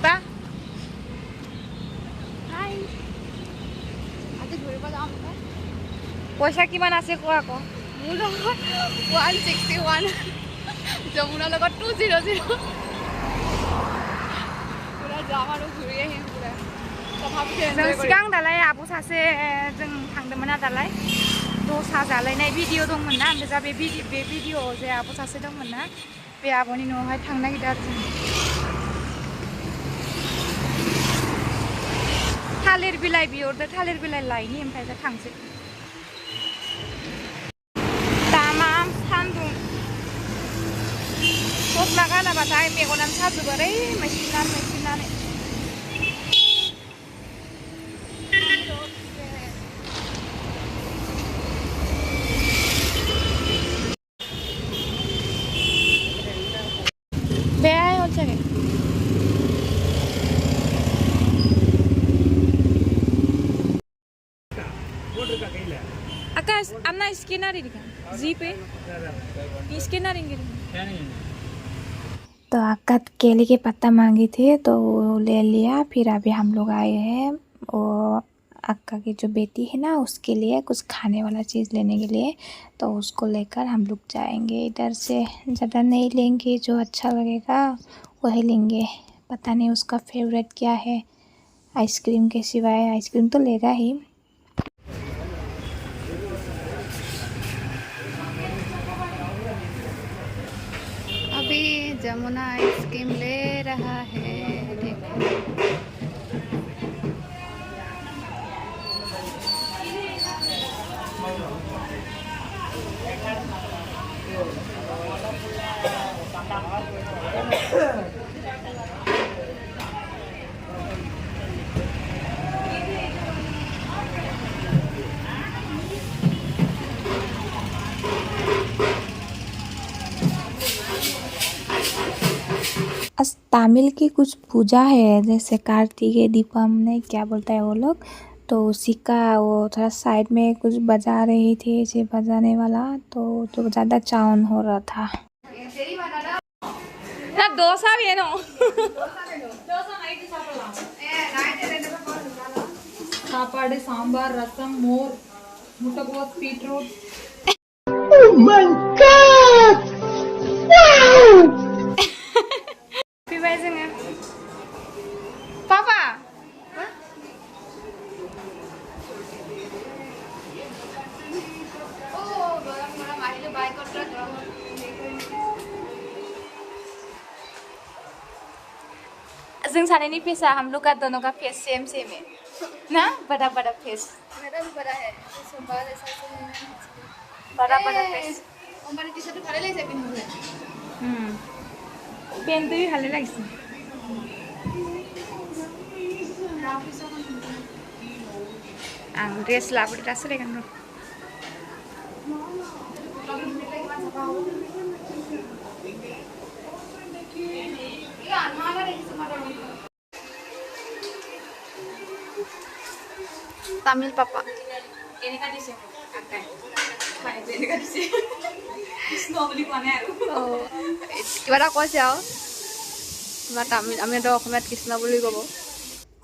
अक्का पैसा किमान আছে কোৱা আকৌ মোৰ লগত 161 যমুনাৰ লগত 200 পুৰা যাম আৰু ঘূৰি আহিম পুৰা जों सिगां दालाय आब' सासे जों थांदोंमोन ना दालाय दसा जालायनाय भिडिअ दंमोन ना ओमफ्राय दा बे भिडिअआव जे आब' सासे दंमोन ना बे आब'नि न'आवहाय थांनो नागिरदों आरो जों थालिर बिलाइ बिहरदो थालिर बिलाइ लायनि ओमफ्राय दा थांसै दामाम सान्दुं गस्ला गानाबाथाय मेगनानो साजोबो ओरै मैसिनानै बेहाय হচ্ছে কি आकाश अन्ना स्कैनर दिखा जी पे स्कैनर तो अक्का केले के पत्ता मांगे थे तो वो ले लिया फिर अभी हम लोग आए हैं वो अक्का की जो बेटी है ना उसके लिए कुछ खाने वाला चीज़ लेने के लिए तो उसको लेकर हम लोग जाएंगे इधर से ज़्यादा नहीं लेंगे जो अच्छा लगेगा वही लेंगे पता नहीं उसका फेवरेट क्या है आइसक्रीम के सिवाय आइसक्रीम तो लेगा ही अभी जमुना आइसक्रीम ले रहा है आज तमिल की कुछ पूजा है जैसे कार्तिकेय दीपम ने क्या बोलता है वो लोग तो उसी का वो थोड़ा साइड में कुछ बजा रही थी इसे बजाने वाला तो ज़्यादा चाउन हो रहा था ना डोसा भी है ना சாப்பாடு சாம்பார் ரசம் மோர் முட்டைகோஸ் beetroot Oh my god! Wow! Papa! Huh? Oh, बड़ा माहिल बाइक और ट्रक जों सानैनि फेसा हम लोग का दोनों का फेस सेम है ना बड़ा फेस मेरा भी बड़ा है सोमवार ऐसा बड़ा फेस ओमाने टी-शर्ट ভালো লাগছে পিনলে পেনটো ভালো লাগছে ang dress labur rasa deh kan bro Tamil papa ini kan di sini akan ini kan di sini normally kone oh gimana kau sih Tamil আমি তো অসমীয়াত কৃষ্ণ বুলি কব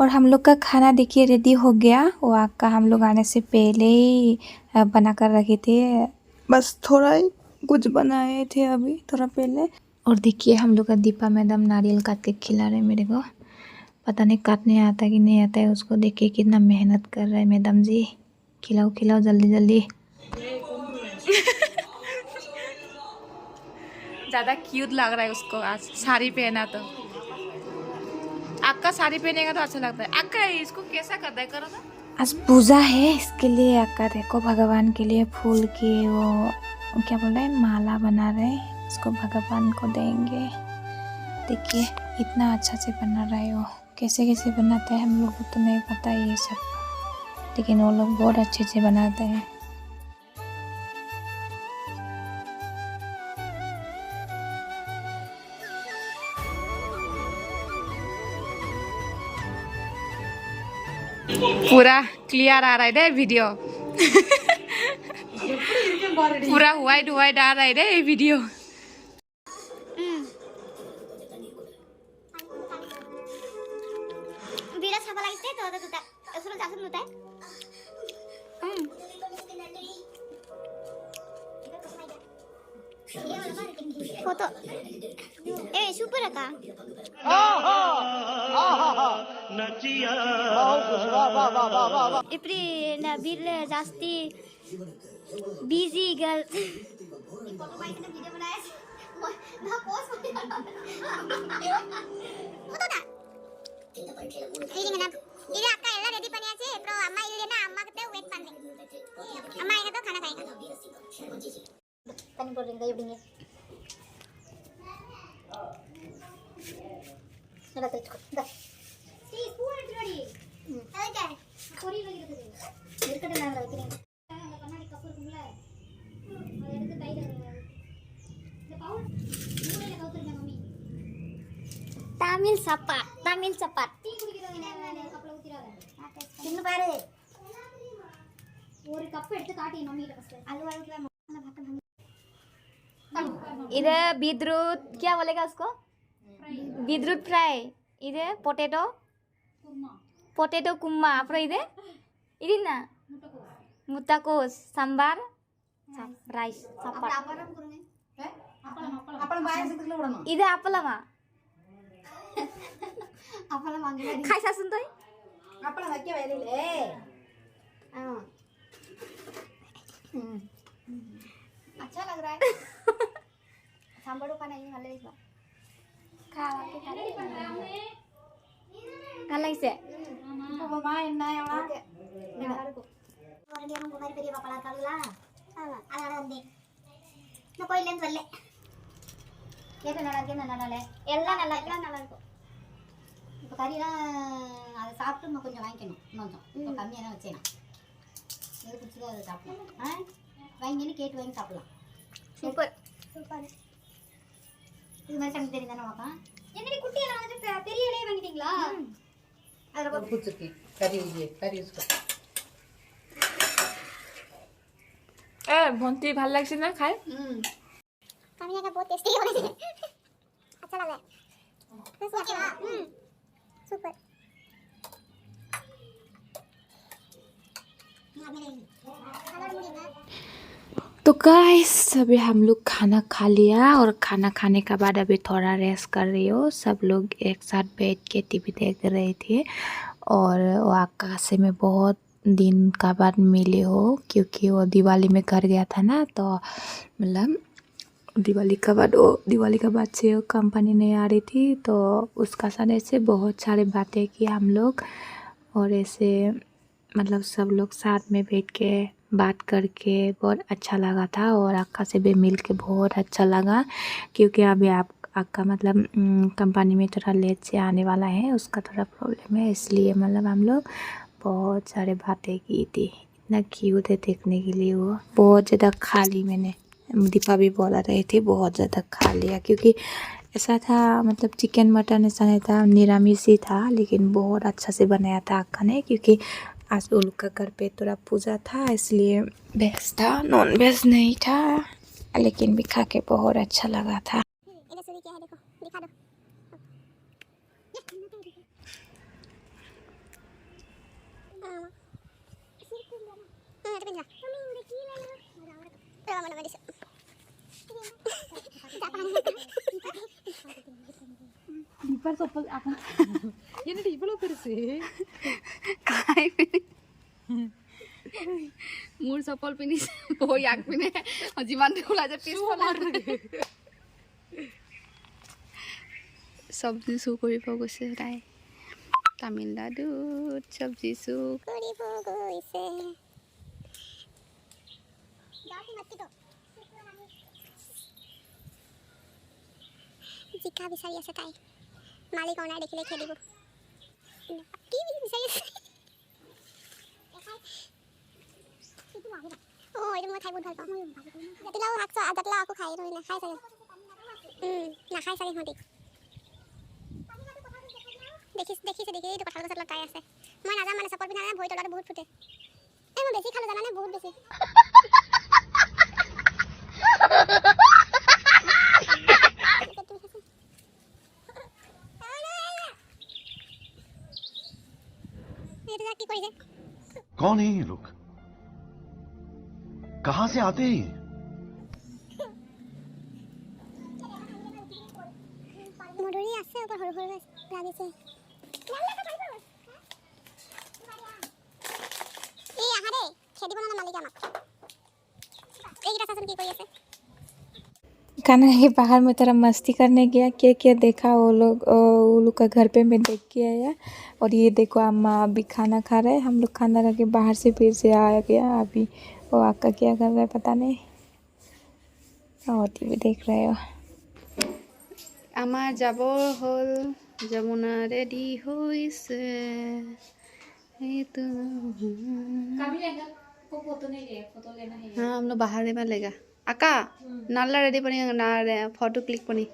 और हम लोग का खाना देखिए रेडी हो गया वो अक्का हम लोग आने से पहले ही बना कर रखे थे बस थोड़ा ही कुछ बनाए थे अभी थोड़ा पहले और देखिए हम लोग का दीपा मैडम नारियल काट के खिला रहे मेरे को पता नहीं काटने आता कि नहीं आता है उसको देखिए कितना मेहनत कर रहा है मैडम जी खिलाओ जल्दी ज़्यादा क्यूट लग रहा है उसको आज साड़ी पहना तो अक्का साड़ी पहनेगा तो अच्छा लगता है अक्का इसको कैसा करता है करो ना आज पूजा है इसके लिए अक्का देखो भगवान के लिए फूल की वो क्या बोल रहे हैं माला बना रहे हैं इसको भगवान को देंगे देखिए इतना अच्छा से बना रहा है वो कैसे बनाते हैं हम लोग को तो नहीं पता ये सब लेकिन वो लोग बहुत अच्छे से बनाते हैं पूरा क्लियर आ रहा है दे वीडियो पूरा वाइड आ रहा है दे वीडियो লাগিছে তো তো দুটা ওসরে যাসুন দুটা फोटो ए सुपर का नचिया इप्री नबील जास्ती बिजी गर्ल फोटो भाई ने वीडियो बनाया ना पोस्ट फोटो ना ఇది నా ఇది అక్క ఎలా రెడీ పని ఆచే ఇప్పుడు అమ్మ ఇది నా అమ్మ కతే వెయిట్ పన్నే అమ్మ ఆయేगा तो खाना खाएगा तनी बोल रही है चला तो इसको दा सी पूरा रेडी अरे क्या कोरी लगी रहती है इरकटे ना लगी नहीं அந்த கண்ணாடி கப் இருக்குல அதை எடுத்து டைட் இந்த பவுல் மூளையில கவுத்துறேன் மம்மி தமிழ் சப்பாட் டீ குடிக்கிறவங்க கப்ல ஊத்திராத தின்னு பாரு ஒரு கப் எடுத்து காட்டி மம்மி கிட்ட ஃபர்ஸ்ட் அல்வாவுக்குல इधर बीटरूट क्या बोलेगा उसको बीटरूट फ्राई इधर पोटैटो कुम्मा अपुறம் இது ना मुट्टाकोस सांबार राइस சாப்பாடு அப்புறம் கொடுங்க அப்பளம் பாயசத்துக்குள்ள விடணும் இது அப்பளமா அப்பளம் வாங்குங்க खाइसा सुन तो அப்பளம் வைக்க வேலையிலே अच्छा लग रहा है सांबार का नहीं हल्ले इस बार खावा के खाने हल्ले से मामा என்ன எவ்வளவு நல்லா இருக்கும் ஒரு நேரம் உங்க மாதிரி பெரிய பாப்பா இருக்காங்களா அதனால வந்தேன் நான் கோயிலேன்னு வரல கேட்ட நல்லா இருக்கே நல்லா இல்லை எல்லாம் நல்லா இருக்கும் இப்போ கறிலாம் அதை சாப்பிட்டு நம்ம கொஞ்சம் வாங்கிக்கணும் இன்னும் இப்போ கம்மியாக தான் வச்சேன் எது பிடிச்சதோ அதை சாப்பிடலாம் வாங்கின்னு கேட்டு வாங்கி சாப்பிடலாம் சூப்பர் இது மாதிரி சமைக்க தெரியும் தானே பாப்பா என்னடி குட்டியெல்லாம் வந்து பெரிய இலையை வாங்கிட்டீங்களா அதில் போட்டு பிடிச்சிருக்கேன் கறி उसको ए भंती ভাল লাগছে না খাই खाने का बहुत टेस्टी है अच्छा लग रहा है सुपर तो गाइस अभी हम लोग खाना खा लिया और खाना खाने के बाद अभी थोड़ा रेस्ट कर रही हो। सब लोग एक साथ बैठ के टीवी देख रहे थे और वो आकाश से मैं बहुत दिन का बाद मिली हो क्योंकि वो दिवाली में घर गया था ना तो मतलब दिवाली के बाद से कंपनी नहीं आ रही थी तो उसका साथ ऐसे बहुत सारे बातें की हम लोग और ऐसे मतलब सब लोग साथ में बैठ के बात करके बहुत अच्छा लगा था और अक्का से भी मिल के बहुत अच्छा लगा क्योंकि अभी अक्का मतलब कंपनी में थोड़ा लेट से आने वाला है उसका थोड़ा प्रॉब्लम है इसलिए मतलब हम लोग बहुत सारे बातें की थी इतना क्यूट है देखने के लिए वो बहुत ज़्यादा खा ली मैंने दीपा भी बोला रही थी बहुत ज़्यादा खा लिया क्योंकि ऐसा था मतलब चिकन मटन ऐसा नहीं था निरामिष ही था लेकिन बहुत अच्छा से बनाया था अक्का ने क्योंकि आज उनका घर पे थोड़ा पूजा था इसलिए वेज था नॉन वेज नहीं था लेकिन भी खा के बहुत अच्छा लगा था क्या है देखो दिखा दो दीपा सोपल अपन ये ना दीपा लोग से मूड सफल पिनी वो याक पिने जीवन खुला जा पीस मार सब्जी सु কৰিব গৈছে তাই তামিলনাডুত সब्जी সু কৰিব গৈছে যাওঁতে মাতি তো জিকা বিচাৰি আছে তাই মালিক অনাই দেখিলে খেলিব কি বিচাৰি আছে এইটো মই খাই বহুত ভাল পাওঁ জাতিলাও জাতিলাও আকৌ খাই ৰৈ নাখায় চাগে নাখায় চাগে সিহঁতি দেখিছে এইটো কঁঠাল গছত লগাই আছে মই নাজানো মানে চাপৰ পিন্ধা ভৰি তলতে বহুত ফুটে এই মই বেছি খালো জানানে বহুত বেছি कौन है ये लोग? कहां से आते हैं ये? মধুৰি আছে ওপৰ সৰু সৰু লাগিছে এই আহা দে খেদিব না মালিক আমাক এইটা চাচোন কি কৰি আছে खाना के बाहर में तरह मस्ती करने गया क्या देखा वो लोग का घर पे मैं देख के आया। और ये देखो अम्मा अभी खाना खा रहे हैं, हम लोग खाना खा के बाहर से फिर से आया गया। अभी वो आका क्या कर रहा है पता नहीं, और टीवी देख रहे हो। আমাৰ যাবৰ হ'ল যমুনা ৰেডি হৈছে हाँ हम लोग बाहर में लेगा अक्का नल्ला रेडी पड़ी ना फोटो क्लिक पड़ी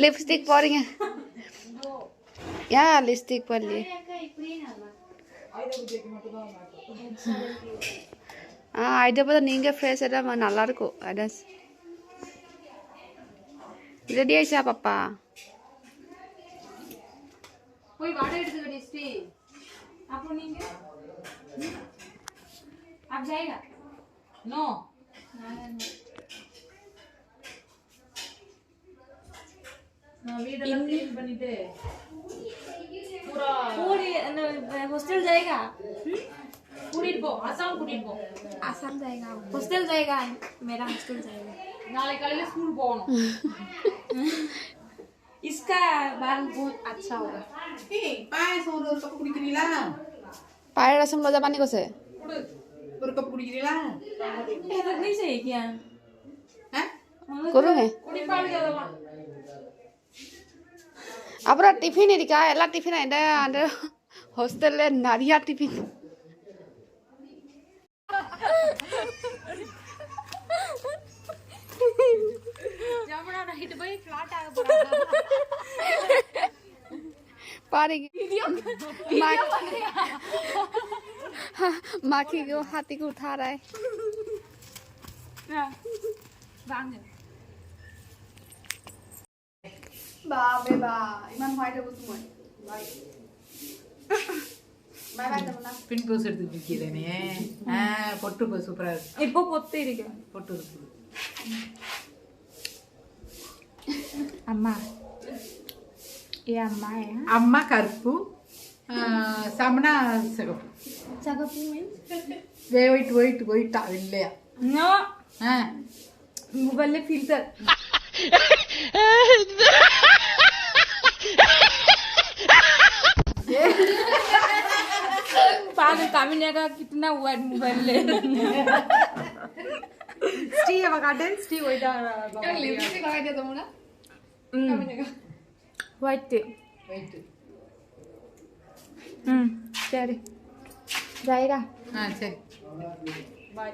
लिपस्टिक पड़ेंगे या लिपस्टिक पड़ लिए हाँ आइडिया पता नहीं फेस है नल्ला को आइडिया रेडी आइसा पापा कोई वाटर எடுத்துக்கடி ஸ்ரீ அப்போ நீங்க आप जाएगा नो हॉस्टल जाएगा आसाम जाएगा हॉस्टल जाएगा मेरा हॉस्टल जाएगा नाले कल स्कूल போகணும் इसका बाल बहुत अच्छा होगा पायर रसम लो जापानी को से नहीं सही क्या करूँगे अपना टिफिन इरिका एला टिफिन आइडा अंदर हॉस्टल ले नारिया टिफिन जमुना नाइट भाई फ्लैट आ पारेगी माखी को हाथी को उठा रहा है बाबे बा इमान व्हाइट है बुसु मैं बाय बाय बाय तमना पिन पोस्ट எடுத்து விக்கிறேனே பொட்டு போ சூப்பரா இருக்கு இப்போ பொத்து இருக்கு பொட்டு இருக்கு अम्मा ये अम्मा है அம்மா கருப்பு சமனா சிகப்பு சகப்பு मींस ஒயிட் இல்லையா नो ஆ मोबाइल में फिल्टर पागल कामिनिया का कितना हुआ मोबाइल ले ஸ்ரீ அவகாटे ஸ்ரீ ஒயிட்டா लिपस्टिक लगा दिया तुमने व्हाइट ஒயிட் चल जाएगा ஆ சரி बाय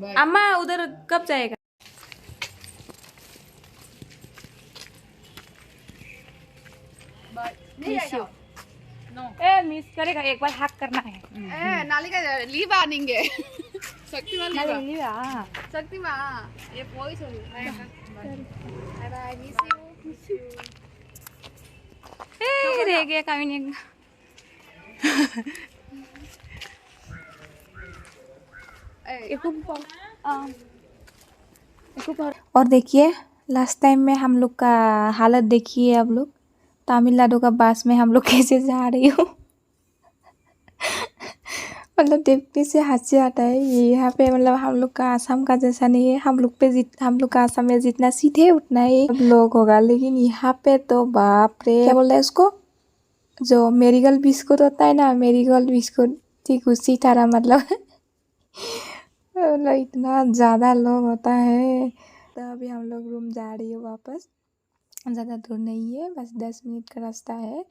बाय अम्मा उधर कब जाएगा ए मिस करेगा एक बार हैक करना है ए नाली का लीव आनेंगे शक्तिमान लीव शक्तिमान ये वॉइस हो bye bye miss U A रह गया कामिनी और देखिए लास्ट टाइम में हम लोग का हालत देखिए अब लोग तमिलनाडु का बस में हम लोग कैसे जा रही हो मतलब देखने से हंसी आता है। ये यहाँ पे मतलब हम लोग का आसाम का जैसा नहीं है, हम लोग का आसाम में जितना सीधे उठना है लोग होगा, लेकिन यहाँ पे तो बाप रे क्या बोलते हैं उसको, जो मेरीगोल्ड बिस्कुट होता है ना, मेरीगोल्ड बिस्कुट ठीक उसी तरह मतलब इतना ज़्यादा लोग होता है। तो अभी हम लोग रूम जा रही है वापस, ज़्यादा दूर नहीं है, बस 10 मिनट का रास्ता है।